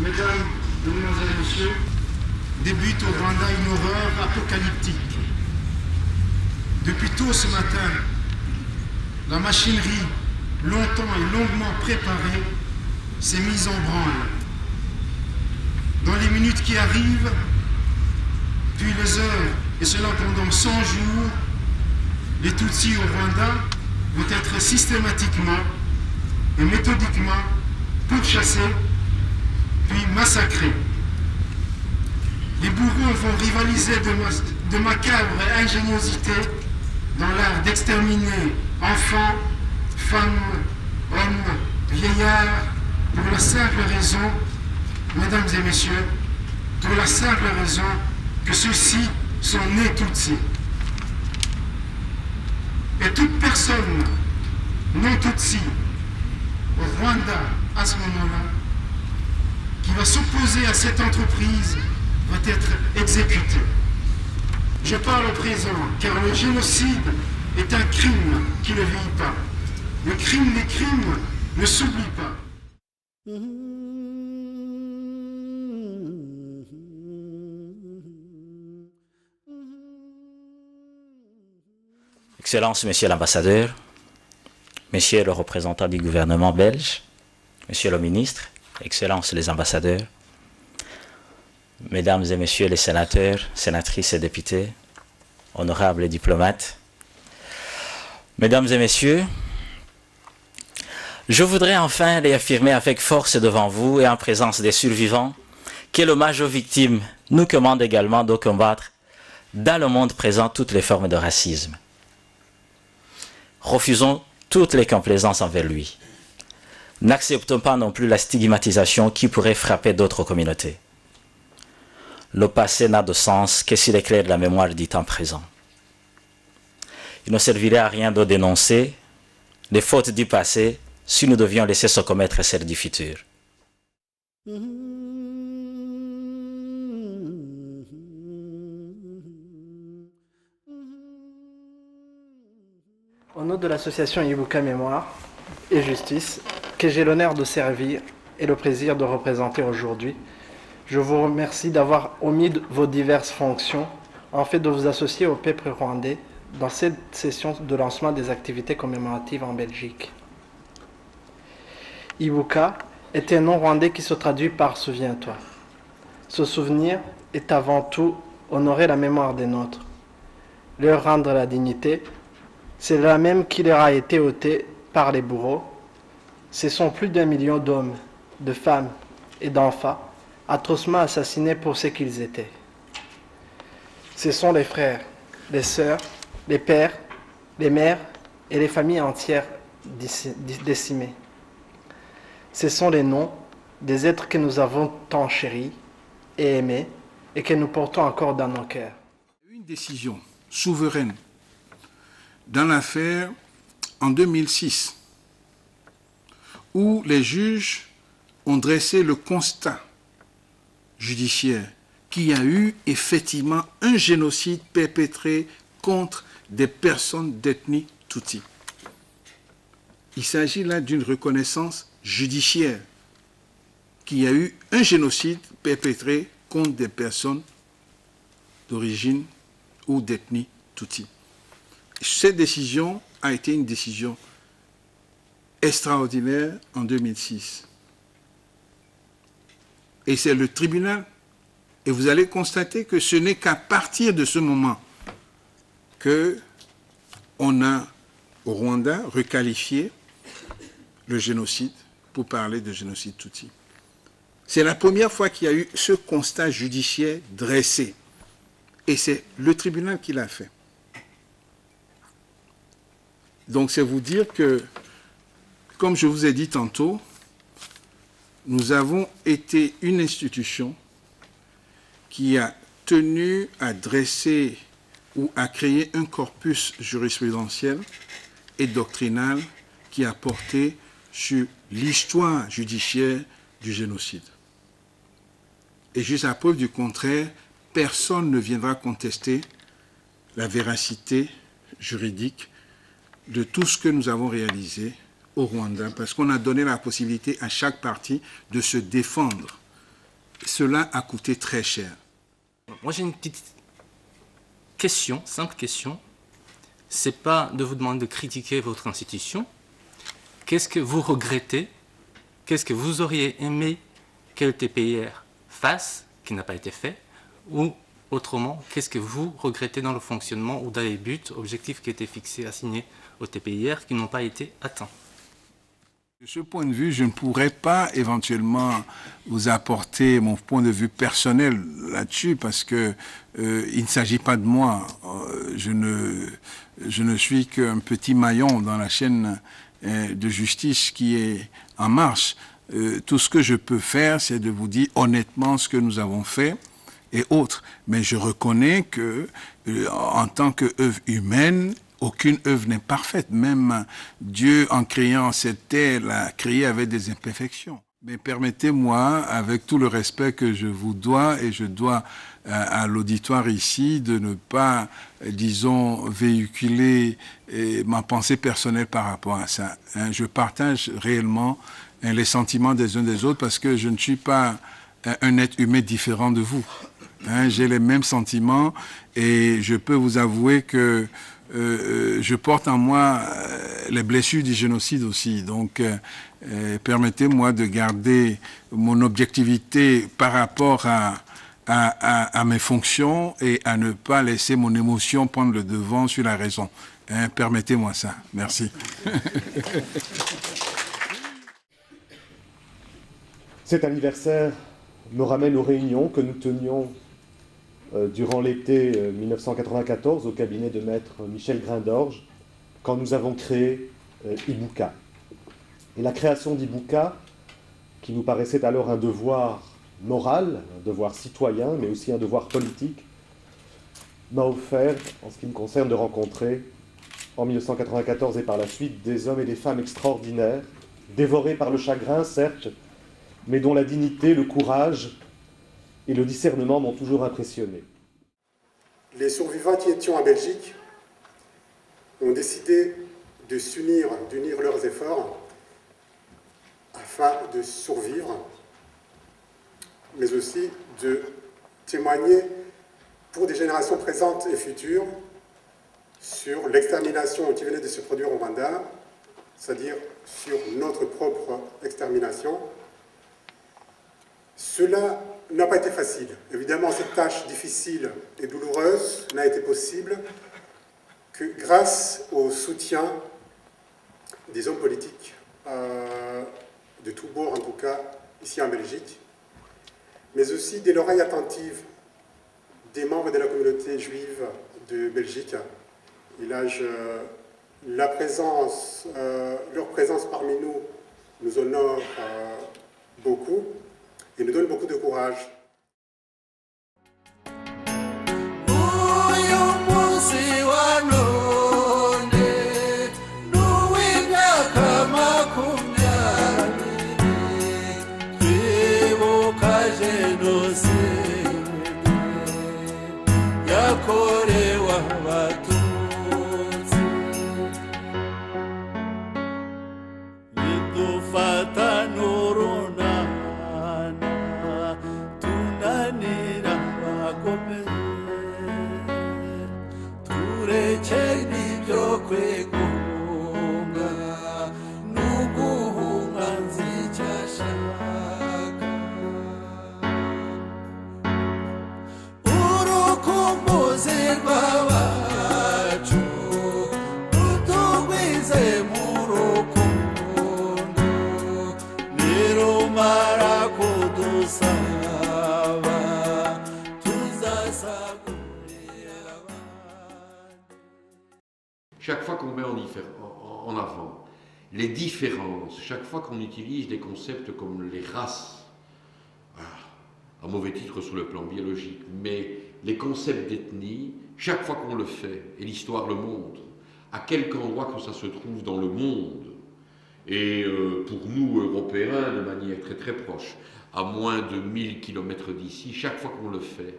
Mesdames, Mesdemoiselles et Messieurs, débute au Rwanda une horreur apocalyptique. Depuis tôt ce matin, la machinerie, longtemps et longuement préparée, s'est mise en branle. Dans les minutes qui arrivent, puis les heures, et cela pendant 100 jours, les Tutsis au Rwanda vont être systématiquement et méthodiquement pourchassés, puis massacrés. Les bourreaux vont rivaliser de macabre ingéniosité dans l'art d'exterminer enfants, femmes, hommes, vieillards, pour la simple raison, mesdames et messieurs, pour la simple raison que ceux-ci sont nés Tutsis. Et toute personne non Tutsi au Rwanda à ce moment-là, qui va s'opposer à cette entreprise, va être exécutée. Je parle au présent, car le génocide est un crime qui ne vieillit pas. Le crime des crimes ne s'oublie pas. Excellences, Monsieur l'ambassadeur, Messieurs le représentant du gouvernement belge, Monsieur le ministre, Excellences les ambassadeurs, Mesdames et Messieurs les sénateurs, sénatrices et députés, honorables diplomates, Mesdames et Messieurs, je voudrais enfin réaffirmer avec force devant vous et en présence des survivants que l'hommage aux victimes nous commande également de combattre dans le monde présent toutes les formes de racisme. Refusons toutes les complaisances envers lui. N'acceptons pas non plus la stigmatisation qui pourrait frapper d'autres communautés. Le passé n'a de sens que s'il éclaire la mémoire du temps présent. Il ne servirait à rien de dénoncer les fautes du passé si nous devions laisser se commettre celles du futur. Au nom de l'association Ibuka Mémoire et Justice, que j'ai l'honneur de servir et le plaisir de représenter aujourd'hui, je vous remercie d'avoir omis vos diverses fonctions en fait de vous associer au peuple rwandais dans cette session de lancement des activités commémoratives en Belgique. Ibuka est un nom rwandais qui se traduit par « souviens-toi ». Ce souvenir est avant tout honorer la mémoire des nôtres, leur rendre la dignité. C'est là même qui leur a été ôté par les bourreaux. Ce sont plus d'1 million d'hommes, de femmes et d'enfants atrocement assassinés pour ce qu'ils étaient. Ce sont les frères, les sœurs, les pères, les mères et les familles entières décimées. Ce sont les noms des êtres que nous avons tant chéris et aimés et que nous portons encore dans nos cœurs. Une décision souveraine dans l'affaire en 2006, où les juges ont dressé le constat judiciaire qu'il y a eu effectivement un génocide perpétré contre des personnes d'ethnie Tutsi. Il s'agit là d'une reconnaissance judiciaire qu'il y a eu un génocide perpétré contre des personnes d'origine ou d'ethnie Tutsi. Cette décision a été une décision extraordinaire en 2006. Et c'est le tribunal, et vous allez constater que ce n'est qu'à partir de ce moment qu'on a au Rwanda requalifié le génocide pour parler de génocide Tutsi. C'est la première fois qu'il y a eu ce constat judiciaire dressé. Et c'est le tribunal qui l'a fait. Donc c'est vous dire que, comme je vous ai dit tantôt, nous avons été une institution qui a tenu à dresser ou à créer un corpus jurisprudentiel et doctrinal qui a porté sur l'histoire judiciaire du génocide. Et jusqu'à preuve du contraire, personne ne viendra contester la véracité juridique de tout ce que nous avons réalisé au Rwanda, parce qu'on a donné la possibilité à chaque partie de se défendre cela a coûté très cher. Moi, j'ai une petite question, simple question. C'est pas de vous demander de critiquer votre institution. Qu'est-ce que vous regrettez? Qu'est-ce que vous auriez aimé que le TPIR fasse, qui n'a pas été fait? Ou autrement, qu'est-ce que vous regrettez dans le fonctionnement ou dans les buts, objectifs qui étaient fixés, assignés au TPIR, qui n'ont pas été atteints? De ce point de vue, je ne pourrais pas éventuellement vous apporter mon point de vue personnel là-dessus parce que il ne s'agit pas de moi. Je ne suis qu'un petit maillon dans la chaîne de justice qui est en marche. Tout ce que je peux faire, c'est de vous dire honnêtement ce que nous avons fait et autres. Mais je reconnais que, en tant qu'œuvre humaine, aucune œuvre n'est parfaite. Même Dieu, en créant cette terre, l'a créée avec des imperfections. Mais permettez-moi, avec tout le respect que je vous dois, et je dois à l'auditoire ici, de ne pas, disons, véhiculer ma pensée personnelle par rapport à ça. Je partage réellement les sentiments des uns des autres parce que je ne suis pas un être humain différent de vous. J'ai les mêmes sentiments et je peux vous avouer que je porte en moi les blessures du génocide aussi. Donc, permettez-moi de garder mon objectivité par rapport à mes fonctions et à ne pas laisser mon émotion prendre le devant sur la raison. Permettez-moi ça. Merci. Cet anniversaire me ramène aux réunions que nous tenions durant l'été 1994 au cabinet de maître Michel Grindorge, quand nous avons créé Ibuka. Et la création d'Ibuka, qui nous paraissait alors un devoir moral, un devoir citoyen, mais aussi un devoir politique, m'a offert, en ce qui me concerne, de rencontrer, en 1994 et par la suite, des hommes et des femmes extraordinaires, dévorés par le chagrin, certes, mais dont la dignité, le courage et le discernement m'ont toujours impressionné. Les survivants qui étions en Belgique ont décidé de s'unir, d'unir leurs efforts afin de survivre, mais aussi de témoigner pour des générations présentes et futures sur l'extermination qui venait de se produire au Rwanda, c'est-à-dire sur notre propre extermination. Cela n'a pas été facile. Évidemment, cette tâche difficile et douloureuse n'a été possible que grâce au soutien des hommes politiques, de tous bords en tout cas, ici en Belgique, mais aussi de l'oreille attentive des membres de la communauté juive de Belgique. Et là, leur présence parmi nous nous honore beaucoup et nous donne beaucoup de courage. Chaque fois qu'on met en avant les différences, chaque fois qu'on utilise des concepts comme les races, un mauvais titre sur le plan biologique, mais les concepts d'ethnie, chaque fois qu'on le fait, et l'histoire le montre, à quelque endroit que ça se trouve dans le monde, et pour nous, Européens, de manière très très proche, à moins de 1000 km d'ici, chaque fois qu'on le fait,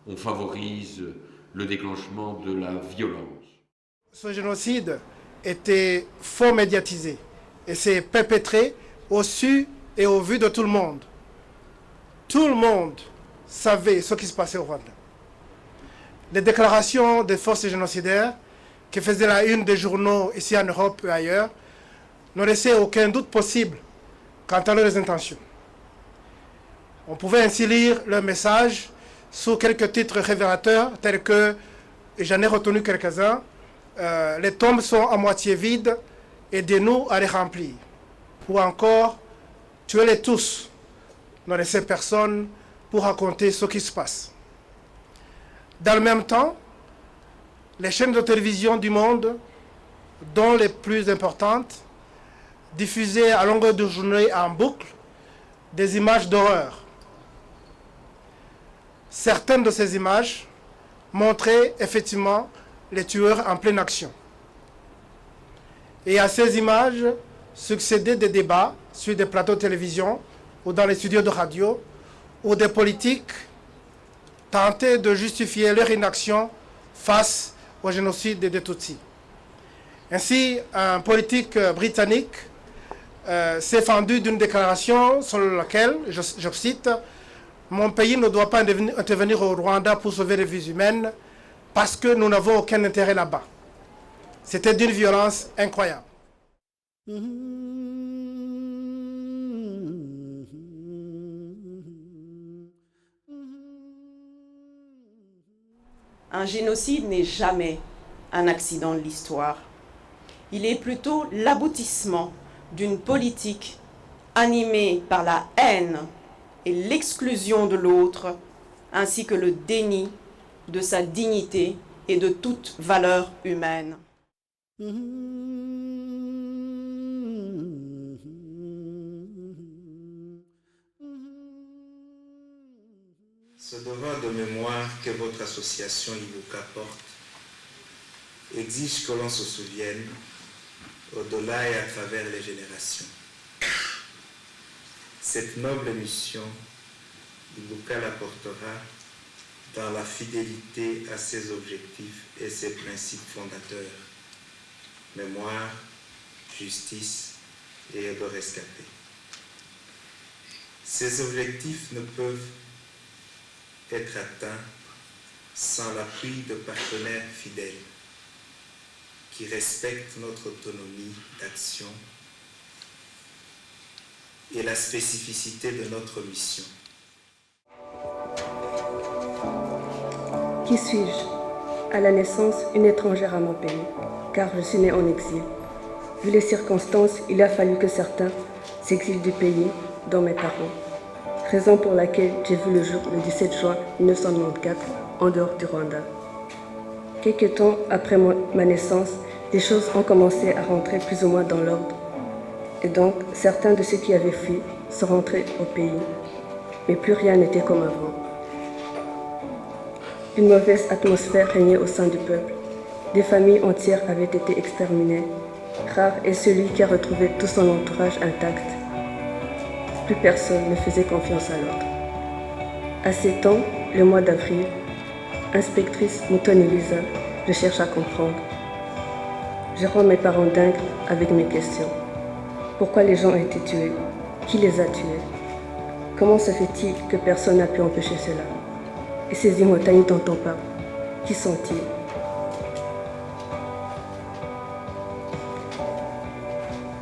on favorise le déclenchement de la violence. Ce génocide était fort médiatisé et s'est perpétré au su et au vu de tout le monde. tout le monde savait ce qui se passait au Rwanda. Les déclarations des forces génocidaires qui faisaient la une des journaux ici en Europe et ailleurs ne laissaient aucun doute possible quant à leurs intentions. On pouvait ainsi lire leur message sous quelques titres révélateurs tels que, et j'en ai retenu quelques-uns, les tombes sont à moitié vides, aidez-nous à les remplir. Ou encore, tuez-les tous, ne laissez personne pour raconter ce qui se passe. Dans le même temps, les chaînes de télévision du monde, dont les plus importantes, diffusaient à longueur de journée en boucle des images d'horreur. Certaines de ces images montraient effectivement les tueurs en pleine action. Et à ces images succédaient des débats sur des plateaux de télévision ou dans les studios de radio où des politiques tentaient de justifier leur inaction face au génocide des Tutsis. Ainsi, un politique britannique s'est fendu d'une déclaration selon laquelle, je cite, « Mon pays ne doit pas intervenir au Rwanda pour sauver les vies humaines parce que nous n'avons aucun intérêt là-bas. » C'était d'une violence incroyable. Un génocide n'est jamais un accident de l'histoire. Il est plutôt l'aboutissement d'une politique animée par la haine et l'exclusion de l'autre, ainsi que le déni de sa dignité et de toute valeur humaine. Ce devoir de mémoire que votre association Ibuka porte exige que l'on se souvienne au-delà et à travers les générations. Cette noble mission, Ibuka la portera dans la fidélité à ses objectifs et ses principes fondateurs, mémoire, justice et aide aux rescapés. Ces objectifs ne peuvent être atteints sans l'appui de partenaires fidèles qui respectent notre autonomie d'action et la spécificité de notre mission. Qui suis-je? À la naissance, une étrangère à mon pays, car je suis née en exil. Vu les circonstances, il a fallu que certains s'exilent du pays, dont mes parents. Raison pour laquelle j'ai vu le jour le 17 juin 1994 en dehors du Rwanda. Quelques temps après ma naissance, des choses ont commencé à rentrer plus ou moins dans l'ordre. Et donc, certains de ceux qui avaient fui sont rentrés au pays. Mais plus rien n'était comme avant. Une mauvaise atmosphère régnait au sein du peuple. Des familles entières avaient été exterminées. Rare est celui qui a retrouvé tout son entourage intact. Plus personne ne faisait confiance à l'autre. À ces temps, le mois d'avril, inspectrice Mouton Elisa, je cherche à comprendre. Je rends mes parents dingues avec mes questions. Pourquoi les gens ont été tués? Qui les a tués? Comment se fait-il que personne n'a pu empêcher cela? Et ces Imotani dont on parle, qui sont-ils?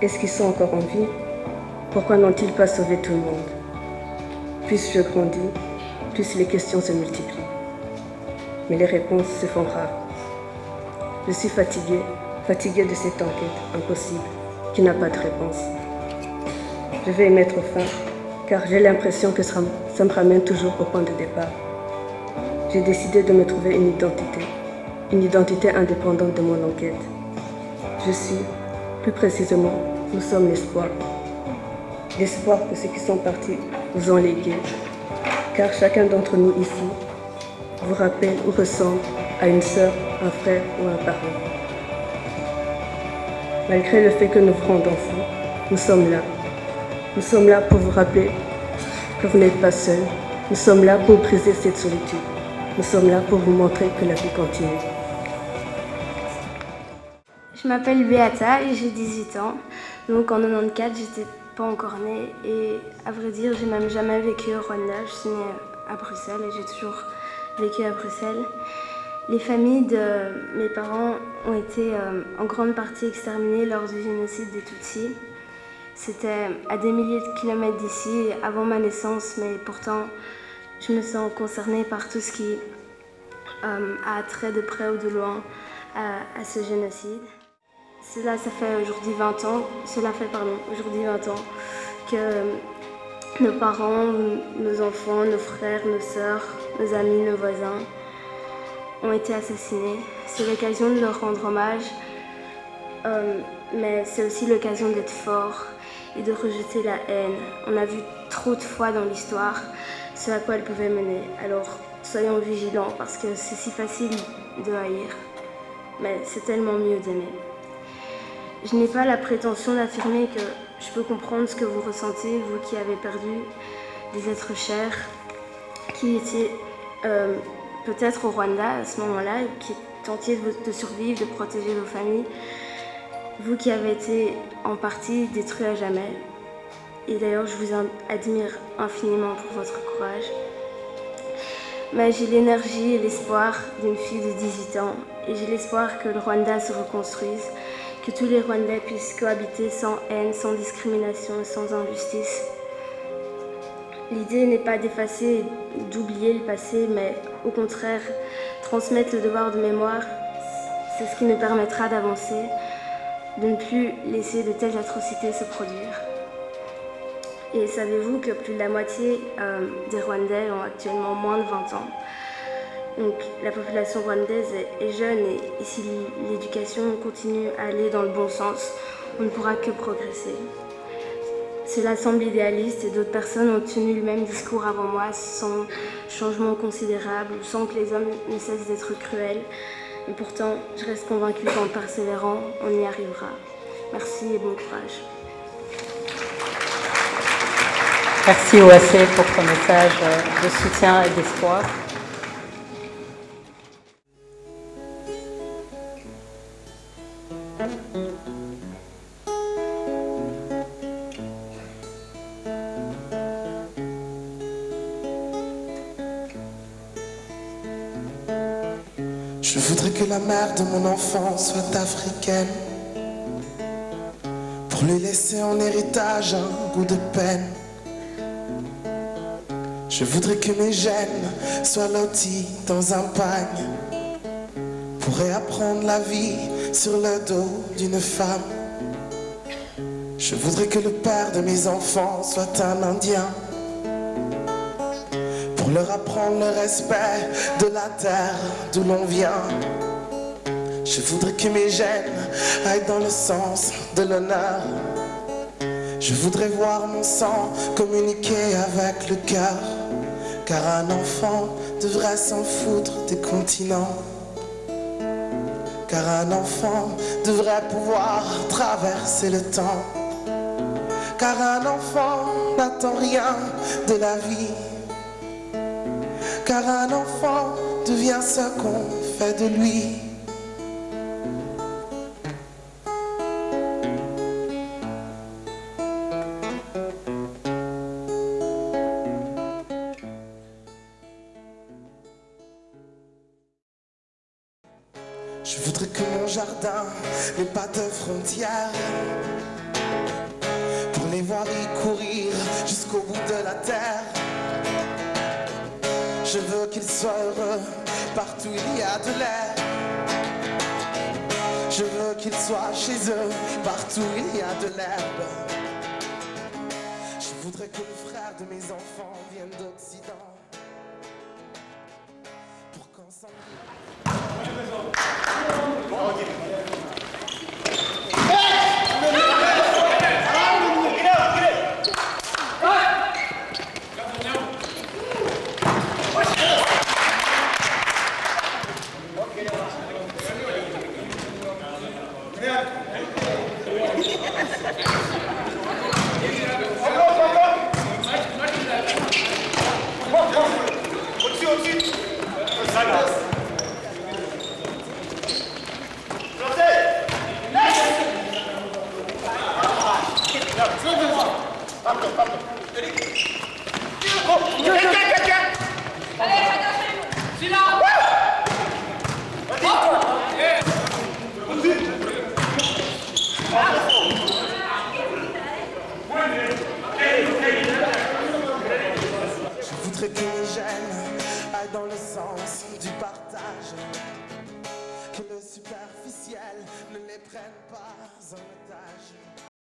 Est-ce qu'ils sont encore en vie? Pourquoi n'ont-ils pas sauvé tout le monde? Plus je grandis, plus les questions se multiplient. Mais les réponses se font rares. Je suis fatiguée de cette enquête impossible, qui n'a pas de réponse. Je vais y mettre fin, car j'ai l'impression que ça me ramène toujours au point de départ. J'ai décidé de me trouver une identité indépendante de mon enquête. Je suis, plus précisément, nous sommes l'espoir. L'espoir que ceux qui sont partis vous ont légué, car chacun d'entre nous ici vous rappelle ou ressemble à une sœur, un frère ou un parent. Malgré le fait que nous vous rendons fous, nous sommes là. Nous sommes là pour vous rappeler que vous n'êtes pas seul. Nous sommes là pour briser cette solitude. Nous sommes là pour vous montrer que la vie continue. Je m'appelle Beata et j'ai 18 ans. Donc en 94, j'étais pas encore née. Et à vrai dire, j'ai même jamais vécu au Rwanda. Je suis née à Bruxelles et j'ai toujours vécu à Bruxelles. Les familles de mes parents ont été en grande partie exterminées lors du génocide des Tutsis. C'était à des milliers de kilomètres d'ici, avant ma naissance, mais pourtant, je me sens concernée par tout ce qui a trait de près ou de loin à ce génocide. Ça fait aujourd'hui 20 ans, aujourd'hui 20 ans que nos parents, nos enfants, nos frères, nos sœurs, nos amis, nos voisins ont été assassinés. C'est l'occasion de leur rendre hommage, mais c'est aussi l'occasion d'être fort et de rejeter la haine. On a vu trop de fois dans l'histoire ce à quoi elle pouvait mener. Alors soyons vigilants parce que c'est si facile de haïr, mais c'est tellement mieux d'aimer. Je n'ai pas la prétention d'affirmer que je peux comprendre ce que vous ressentez, vous qui avez perdu des êtres chers, qui étaient peut-être au Rwanda à ce moment-là, qui tentiez de survivre, de protéger vos familles. Vous qui avez été en partie détruits à jamais. Et d'ailleurs, je vous admire infiniment pour votre courage. Mais j'ai l'énergie et l'espoir d'une fille de 18 ans. Et j'ai l'espoir que le Rwanda se reconstruise, que tous les Rwandais puissent cohabiter sans haine, sans discrimination et sans injustice. L'idée n'est pas d'effacer, d'oublier le passé, mais au contraire, transmettre le devoir de mémoire, c'est ce qui nous permettra d'avancer, de ne plus laisser de telles atrocités se produire. Et savez-vous que plus de la moitié des Rwandais ont actuellement moins de 20 ans. Donc la population rwandaise est jeune et si l'éducation continue à aller dans le bon sens, on ne pourra que progresser. Cela semble idéaliste et d'autres personnes ont tenu le même discours avant moi sans changement considérable, sans que les hommes ne cessent d'être cruels. Mais pourtant, je reste convaincue qu'en persévérant, on y arrivera. Merci et bon courage. Merci OAC pour ton message de soutien et d'espoir. Je voudrais que la mère de mon enfant soit africaine, pour lui laisser en héritage un goût de peine. Je voudrais que mes gènes soient lotis dans un pagne, pour réapprendre la vie sur le dos d'une femme. Je voudrais que le père de mes enfants soit un Indien, pour leur apprendre le respect de la terre d'où l'on vient. Je voudrais que mes gènes aillent dans le sens de l'honneur. Je voudrais voir mon sang communiquer avec le cœur, car un enfant devrait s'en foutre des continents, car un enfant devrait pouvoir traverser le temps, car un enfant n'attend rien de la vie, car un enfant devient ce qu'on fait de lui. Je voudrais que mon jardin n'ait pas de frontières, pour les voir y courir jusqu'au bout de la terre. Je veux qu'ils soient heureux partout où il y a de l'air. Je veux qu'ils soient chez eux partout où il y a de l'herbe. Je voudrais que le frère de mes enfants vienne d'Occident, pour qu'ensemble... Je voudrais que les jeunes aillent dans le sens du partage, que le superficiel ne les prenne pas en otage.